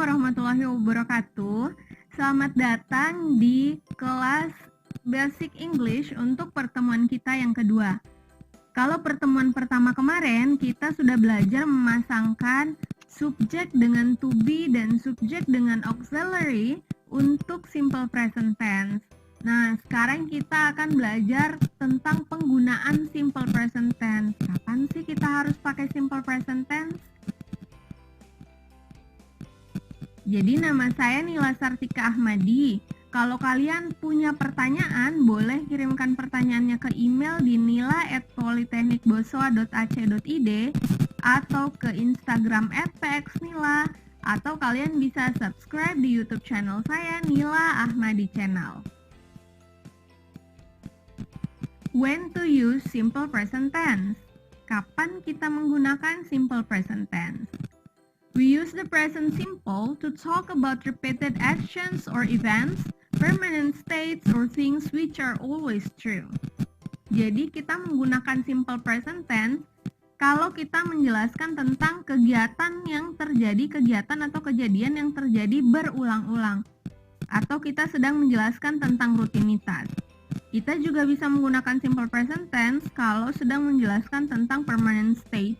warahmatullahi wabarakatuh. Selamat datang di kelas Basic English untuk pertemuan kita yang kedua. Kalau pertemuan pertama kemarin, kita sudah belajar memasangkan subjek dengan to be dan subjek dengan auxiliary untuk simple present tense. Nah, sekarang kita akan belajar tentang penggunaan simple present tense. Kapan sih kita harus pakai simple present tense? Jadi nama saya Nila Sartika Ahmadi. Kalau kalian punya pertanyaan, boleh kirimkan pertanyaannya ke email di nila@politeknikbosoa.ac.id atau ke Instagram @pxnila, atau kalian bisa subscribe di YouTube channel saya, Nila Ahmadi Channel. When to use simple present tense? Kapan kita menggunakan simple present tense? We use the present simple to talk about repeated actions or events, permanent states, or things which are always true. Jadi kita menggunakan simple present tense kalau kita menjelaskan tentang kegiatan yang terjadi, kegiatan atau kejadian yang terjadi berulang-ulang, atau kita sedang menjelaskan tentang rutinitas. Kita juga bisa menggunakan simple present tense kalau sedang menjelaskan tentang permanent states.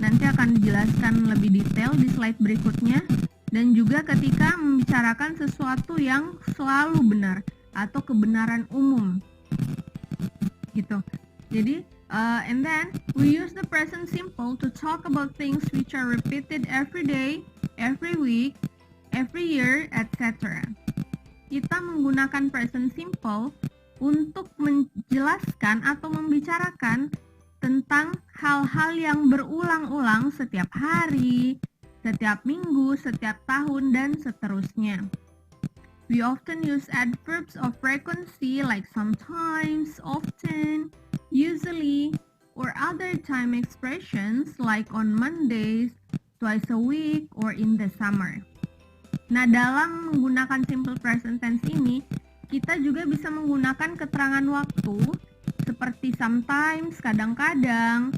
Nanti akan dijelaskan lebih detail di slide berikutnya, dan juga ketika membicarakan sesuatu yang selalu benar atau kebenaran umum gitu. Jadi and then we use the present simple to talk about things which are repeated every day, every week, every year, etc. Kita menggunakan present simple untuk menjelaskan atau membicarakan tentang hal-hal yang berulang-ulang setiap hari, setiap minggu, setiap tahun, dan seterusnya. We often use adverbs of frequency like sometimes, often, usually, or other time expressions like on Mondays, twice a week, or in the summer. Nah, dalam menggunakan simple present tense ini, kita juga bisa menggunakan keterangan waktu seperti sometimes, kadang-kadang,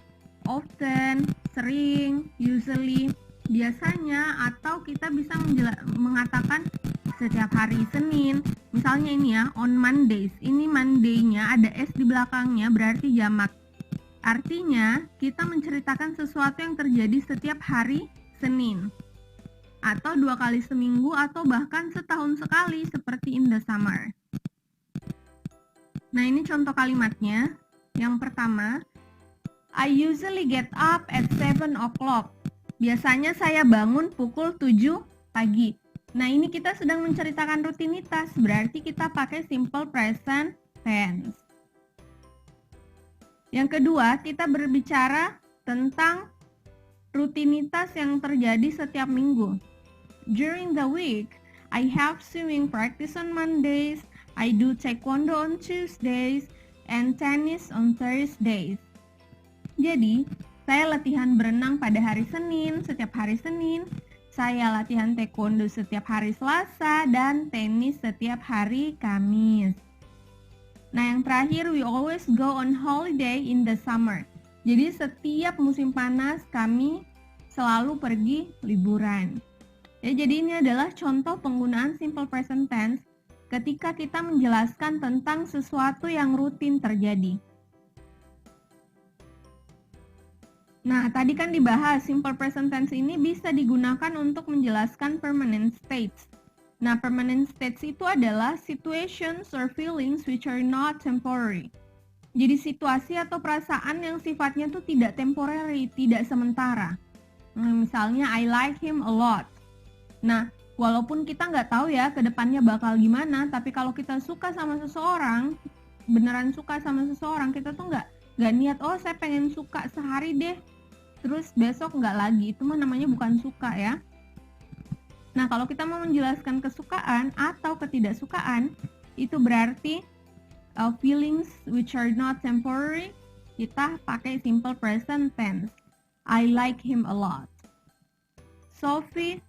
often, sering, usually, biasanya, atau kita bisa mengatakan setiap hari Senin. Misalnya ini ya, on Mondays. Ini Monday-nya ada S di belakangnya, berarti jamak. Artinya, kita menceritakan sesuatu yang terjadi setiap hari Senin. Atau 2 kali seminggu, atau bahkan setahun sekali, seperti in the summer. Nah, ini contoh kalimatnya. Yang pertama, I usually get up at 7 o'clock. Biasanya saya bangun pukul 7 pagi. Nah, ini kita sedang menceritakan rutinitas, berarti kita pakai simple present tense. Yang kedua, kita berbicara tentang rutinitas yang terjadi setiap minggu. During the week, I have swimming practice on Mondays, I do taekwondo on Tuesdays, and tennis on Thursdays. Jadi, saya latihan berenang pada hari Senin, setiap hari Senin. Saya latihan taekwondo setiap hari Selasa, dan tenis setiap hari Kamis. Nah, yang terakhir, we always go on holiday in the summer. Jadi, setiap musim panas, kami selalu pergi liburan. Ya, jadi ini adalah contoh penggunaan simple present tense ketika kita menjelaskan tentang sesuatu yang rutin terjadi. Nah, tadi kan dibahas simple present tense ini bisa digunakan untuk menjelaskan permanent states. Nah, permanent states itu adalah situations or feelings which are not temporary. Jadi situasi atau perasaan yang sifatnya itu tidak temporary, tidak sementara. Nah, misalnya I like him a lot. Nah, walaupun kita nggak tahu ya ke depannya bakal gimana, tapi kalau kita suka sama seseorang, beneran suka sama seseorang, kita tuh nggak niat, oh saya pengen suka sehari deh, terus besok nggak lagi, itu mah namanya bukan suka ya. Nah, kalau kita mau menjelaskan kesukaan atau ketidaksukaan, itu berarti feelings which are not temporary, kita pakai simple present tense. I like him a lot. Sophie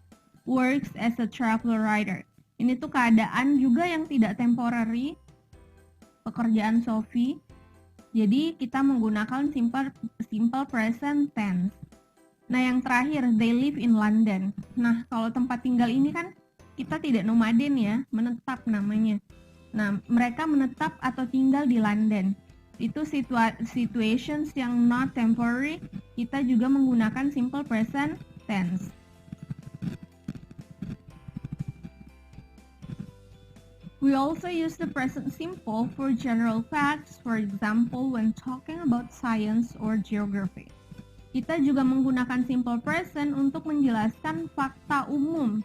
works as a travel writer. Ini tuh keadaan juga yang tidak temporary, pekerjaan Sophie. Jadi kita menggunakan simple present tense. Nah, yang terakhir, they live in London. Nah, kalau tempat tinggal ini kan kita tidak nomaden ya, menetap namanya. Nah, mereka menetap atau tinggal di London. Itu situations yang not temporary, kita juga menggunakan simple present tense. We also use the present simple for general facts, for example, when talking about science or geography. Kita juga menggunakan simple present untuk menjelaskan fakta umum.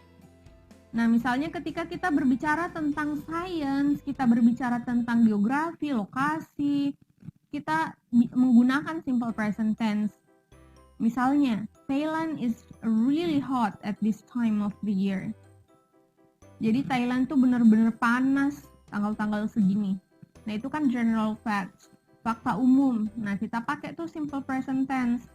Nah, misalnya ketika kita berbicara tentang science, kita berbicara tentang geografi, lokasi, kita menggunakan simple present tense. Misalnya, Thailand is really hot at this time of the year. Jadi Thailand tuh benar-benar panas tanggal-tanggal segini. Nah, itu kan general facts, fakta umum. Nah, kita pakai tuh simple present tense.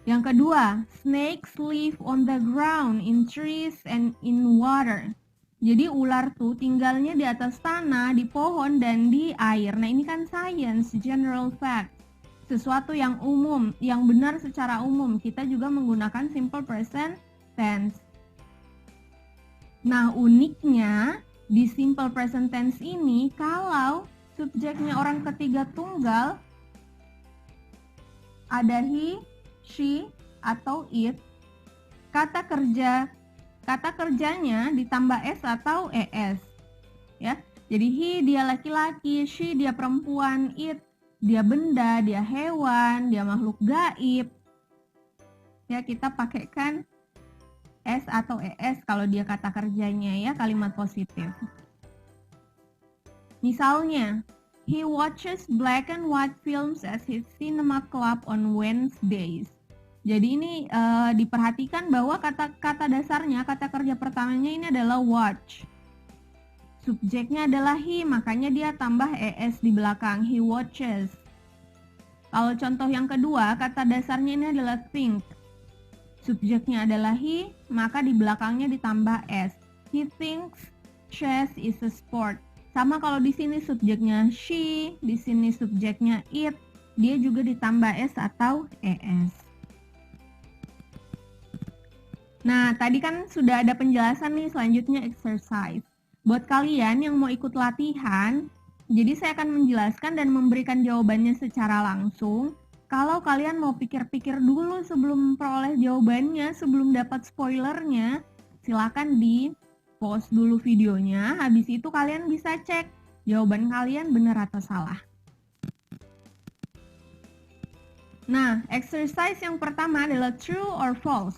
Yang kedua, snakes live on the ground, in trees, and in water. Jadi ular tuh tinggalnya di atas tanah, di pohon, dan di air. Nah, ini kan science, general fact. Sesuatu yang umum, yang benar secara umum. Kita juga menggunakan simple present tense. Nah, uniknya di simple present tense ini, kalau subjeknya orang ketiga tunggal, ada he, she, atau it, kata kerjanya ditambah s atau es, ya. Jadi he dia laki-laki, she dia perempuan, it dia benda, dia hewan, dia makhluk gaib. Ya, kita pakaikan s atau es kalau dia kata kerjanya ya, kalimat positif. Misalnya, he watches black and white films at his cinema club on Wednesdays. Jadi ini diperhatikan bahwa kata dasarnya, kata kerja pertamanya ini adalah watch. Subjeknya adalah he, makanya dia tambah es di belakang, he watches. Kalau contoh yang kedua, kata dasarnya ini adalah think. Subjeknya adalah he, maka di belakangnya ditambah s. He thinks chess is a sport. Sama kalau di sini subjeknya she, di sini subjeknya it, dia juga ditambah s atau es. Nah, tadi kan sudah ada penjelasan nih, selanjutnya exercise. Buat kalian yang mau ikut latihan, jadi saya akan menjelaskan dan memberikan jawabannya secara langsung. Kalau kalian mau pikir-pikir dulu sebelum memperoleh jawabannya, sebelum dapat spoilernya, silakan di pause dulu videonya. Habis itu kalian bisa cek jawaban kalian benar atau salah. Nah, exercise yang pertama adalah true or false.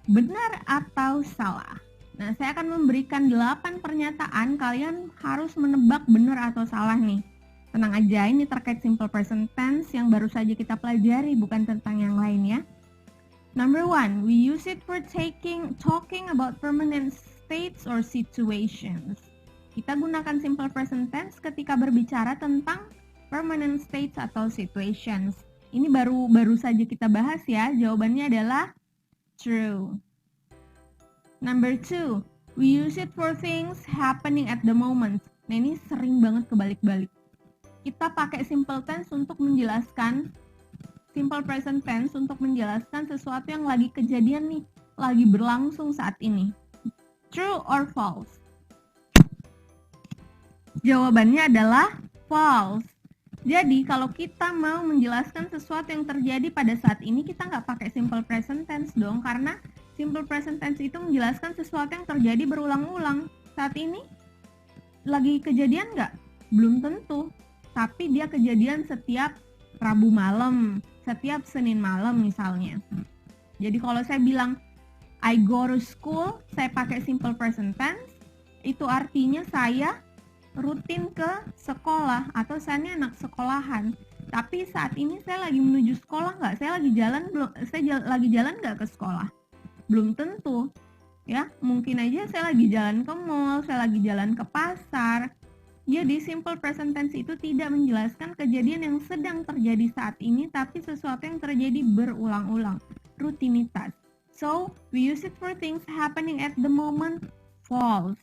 Benar atau salah. Nah, saya akan memberikan 8 pernyataan, kalian harus menebak benar atau salah nih. Tenang aja, ini terkait simple present tense yang baru saja kita pelajari, bukan tentang yang lain ya. Number 1, we use it for talking about permanent states or situations. Kita gunakan simple present tense ketika berbicara tentang permanent states atau situations. Ini baru saja kita bahas ya, jawabannya adalah true. Number 2, we use it for things happening at the moment. Nah, ini sering banget kebalik-balik. Kita pakai simple tense untuk menjelaskan, simple present tense untuk menjelaskan sesuatu yang lagi kejadian nih, lagi berlangsung saat ini. True or false? Jawabannya adalah false. Jadi, kalau kita mau menjelaskan sesuatu yang terjadi pada saat ini, kita nggak pakai simple present tense dong, karena simple present tense itu menjelaskan sesuatu yang terjadi berulang-ulang. Saat ini, lagi kejadian nggak? Belum tentu. Tapi dia kejadian setiap Rabu malam, setiap Senin malam misalnya. Jadi kalau saya bilang, I go to school, saya pakai simple present tense, itu artinya saya rutin ke sekolah atau saya ini anak sekolahan. Tapi saat ini saya lagi menuju sekolah nggak? Saya lagi jalan nggak ke sekolah? Belum tentu, ya. Mungkin aja saya lagi jalan ke mall, saya lagi jalan ke pasar. Jadi simple present tense itu tidak menjelaskan kejadian yang sedang terjadi saat ini, tapi sesuatu yang terjadi berulang-ulang, rutinitas. So, we use it for things happening at the moment. False.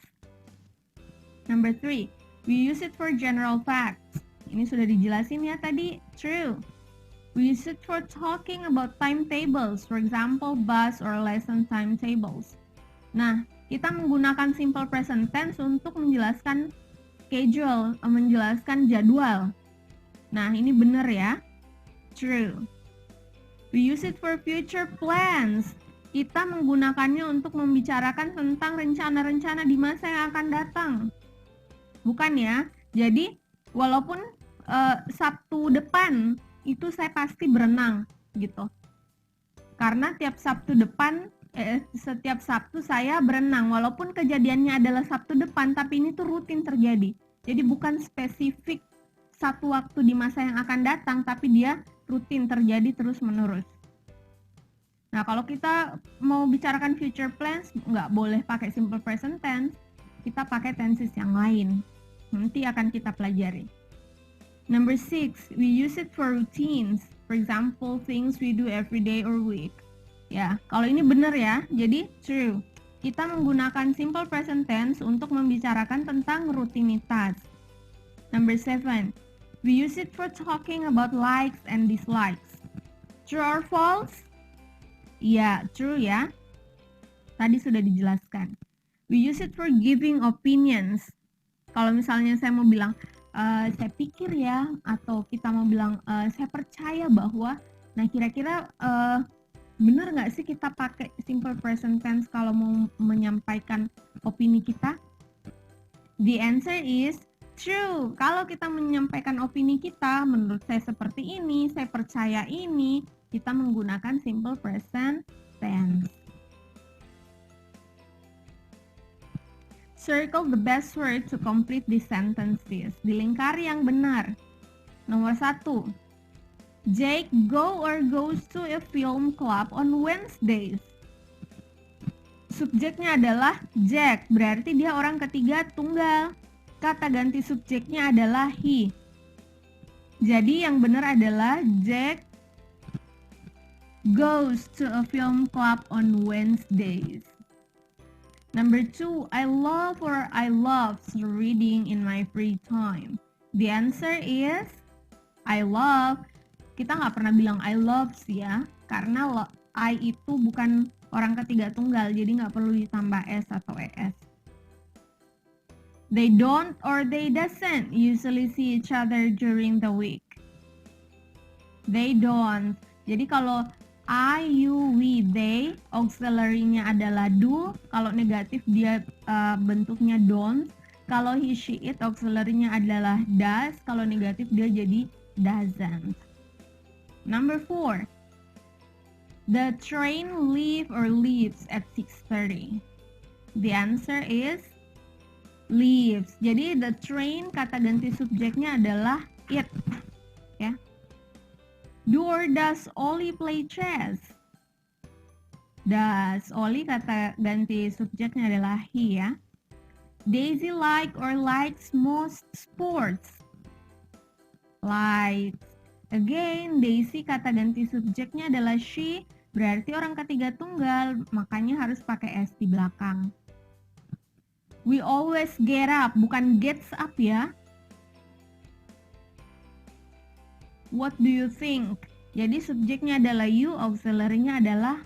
Number 3, we use it for general facts. Ini sudah dijelasin ya tadi, true. We use it for talking about timetables, for example, bus or lesson timetables. Nah, kita menggunakan simple present tense untuk menjelaskan schedule, menjelaskan jadwal. Nah, ini benar ya. True. We use it for future plans. Kita menggunakannya untuk membicarakan tentang rencana-rencana di masa yang akan datang. Bukan ya? Jadi, walaupun Sabtu depan itu saya pasti berenang gitu. Karena setiap Sabtu saya berenang. Walaupun kejadiannya adalah Sabtu depan, tapi ini tuh rutin terjadi. Jadi bukan spesifik satu waktu di masa yang akan datang, tapi dia rutin terjadi terus-menerus. Nah, kalau kita mau bicarakan future plans, nggak boleh pakai simple present tense, kita pakai tenses yang lain. Nanti akan kita pelajari. Number 6, we use it for routines. For example, things we do every day or week. Ya, kalau ini benar ya, jadi true. Kita menggunakan simple present tense untuk membicarakan tentang rutinitas. Number 7, we use it for talking about likes and dislikes. True or false? Ya, true ya. Tadi sudah dijelaskan. We use it for giving opinions. Kalau misalnya saya mau bilang, saya pikir ya, atau kita mau bilang, saya percaya bahwa, nah kira-kira benar nggak sih kita pakai simple present tense kalau mau menyampaikan opini kita? The answer is true. Kalau kita menyampaikan opini kita, menurut saya seperti ini, saya percaya ini, kita menggunakan simple present tense. Circle the best word to complete these sentences. Dilingkari yang benar. Nomor 1. Jake go or goes to a film club on Wednesdays. Subjeknya adalah Jack, berarti dia orang ketiga tunggal. Kata ganti subjeknya adalah he. Jadi yang benar adalah Jack goes to a film club on Wednesdays. Number 2, I love or I love reading in my free time. The answer is I love. Kita nggak pernah bilang I loves ya, karena I itu bukan orang ketiga tunggal, jadi nggak perlu ditambah S atau ES. They don't or they doesn't usually see each other during the week. They don't. Jadi kalau I, you, we, they, auxiliary-nya adalah do. Kalau negatif dia bentuknya don't. Kalau he, she, it, auxiliary-nya adalah does. Kalau negatif dia jadi doesn't. Number 4. The train leave or leaves at 6:30. The answer is leaves. Jadi the train kata ganti subjeknya adalah it. Ya. Do or does Oli play chess? Does. Oli kata ganti subjeknya adalah he ya. Daisy like or likes most sports? Likes. Again, Daisy kata ganti subjeknya adalah she, berarti orang ketiga tunggal, makanya harus pakai S di belakang. We always get up, bukan gets up ya. What do you think? Jadi subjeknya adalah you, auxiliary-nya adalah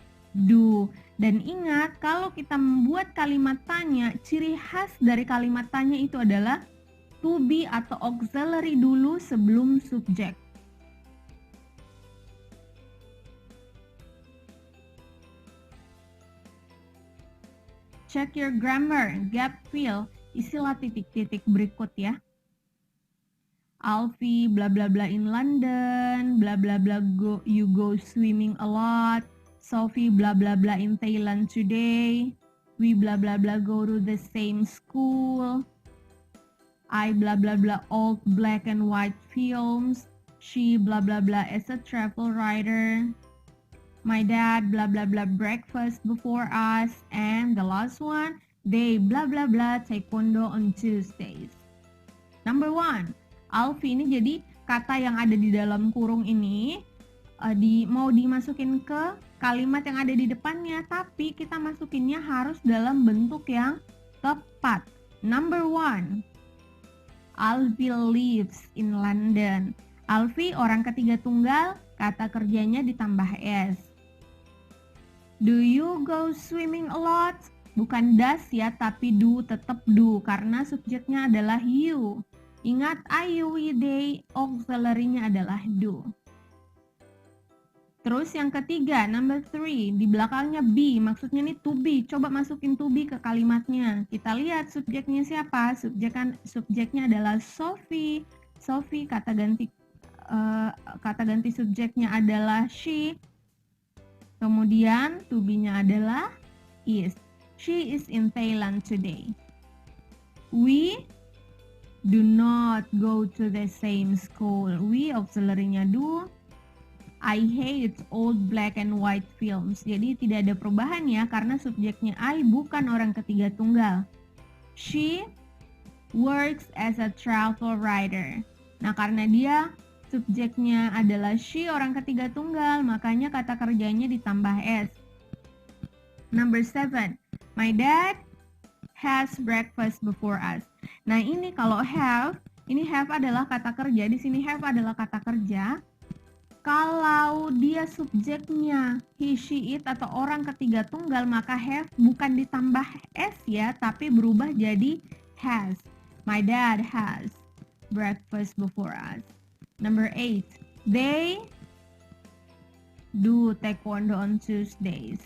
do. Dan ingat, kalau kita membuat kalimat tanya, ciri khas dari kalimat tanya itu adalah to be atau auxiliary dulu sebelum subjek. Check your grammar, gap fill, isilah titik-titik berikut ya. Alfie bla bla bla in London, bla bla bla you go swimming a lot. Sophie bla bla bla in Thailand today. We bla bla bla go to the same school. I bla bla bla old black and white films. She bla bla bla is a travel writer. My dad bla bla bla breakfast before us. And the last one, they bla bla bla taekwondo on Tuesdays. Number 1. Alfie ini jadi kata yang ada di dalam kurung ini mau dimasukin ke kalimat yang ada di depannya, tapi kita masukinnya harus dalam bentuk yang tepat. Number 1, Alfie lives in London. Alfie orang ketiga tunggal, kata kerjanya ditambah S. Do you go swimming a lot? Bukan does ya, tapi do, tetap do karena subjeknya adalah you. Ingat I, you, we, they, auxiliary-nya adalah do. Terus yang ketiga, number 3, di belakangnya be, maksudnya nih to be. Coba masukin to be ke kalimatnya. Kita lihat subjeknya siapa? Subjeknya adalah Sophie. Sophie, kata ganti subjeknya adalah she. Kemudian to be-nya adalah is. She is in Thailand today. We do not go to the same school. We, auxiliary-nya do. I hate old black and white films. Jadi tidak ada perubahan ya, karena subjeknya I bukan orang ketiga tunggal. She works as a travel writer. Nah, karena dia subjeknya adalah she, orang ketiga tunggal, makanya kata kerjanya ditambah S. Number 7, my dad has breakfast before us. Nah, ini kalau have, ini have adalah kata kerja, di sini have adalah kata kerja. Kalau dia subjeknya he, she, it atau orang ketiga tunggal, maka have bukan ditambah S ya, tapi berubah jadi has. My dad has breakfast before us. Number 8, they do taekwondo on Tuesdays.